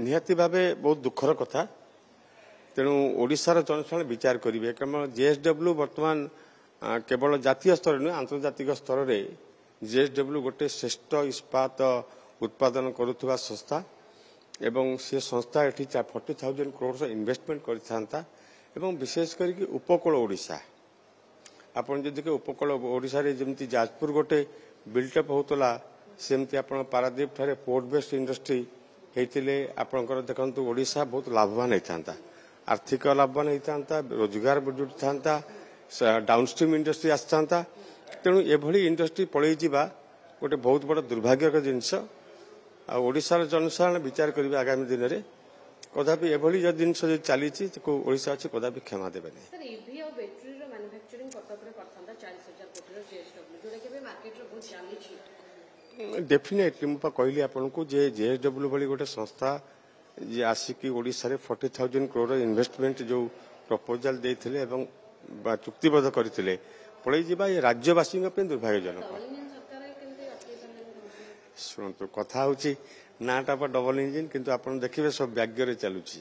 निहाती भावे बहुत दुखर कथा तेणु ओडिशार जनसाधारण विचार करेंगे कारण जेएसडब्ल्यू बर्तमान केवल जातीय स्तर नुहे आंतर्जातिक स्तर में जेएसडब्ल्यू गोटे श्रेष्ठ इस्पात उत्पादन करुवा संस्था एवं से संस्था एटी 40,000 करोड़ इन्वेस्टमेंट करता एवं विशेष करके उपकूल ओडिशा आपन जदि के उपकूल ओडिशा रे जेमती जाजपुर गोटे बिल्टअप होतला सेमती आपण पारादीप ठारे पोर्ट बेस्ड इंडस्ट्री हेतिले आपनकर देखंतु ओडिशा बहुत लाभवान होता आर्थिक लाभवान होता रोजगार बढ़ुट था डाउनस्ट्रीम इंडस्ट्री आसता तेणु एभली इंडस्ट्री पलि जावा गोटे बहुत बड़ दुर्भाग्यकर जिनस ओडिशार जनसाधारण विचार करेंगे आगामी दिन में कदापि एभली जो जिनस चली ओडिशा अच्छे कदापि क्षमा देवे डेफिनेटली मुझे कहली आपन को जेएसडब्ल्यू भली गोटे संस्था जे आसिकी ओडिशा रे 40,000 करोड़ इन्वेस्टमेंट जो प्रपोजल देथिले एवं चुक्तिबद्ध करथिले पळै जिबा ये राज्यवासी दुर्भाग्यजनक शुणु कथा होची नाटा पर डबल इंजिन किंतु आपन देखिबे सब भाग्य चलुची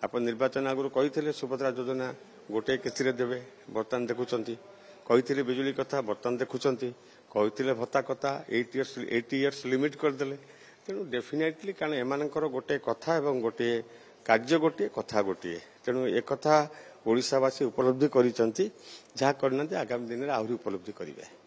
आपन निर्वाचन आगुर कहिथिले सुभद्रा योजना गोटे किस्ती देवे बर्तमान देखुचंती कहिथिले बिजुली कथा बर्तमान देखुचंती कहिथिले भत्ता कथा 8 इयर्स लिमिट करदेले तेणु डेफिनेटली कारण एमानकर गोटे कथा एवं गोटे कार्य गोटे कथा गोटे तेणु ए कथा ओडिशावासी उपलब्धि करिसंती जहा करना आगामी दिन में आहरी उपलब्धि करेंगे।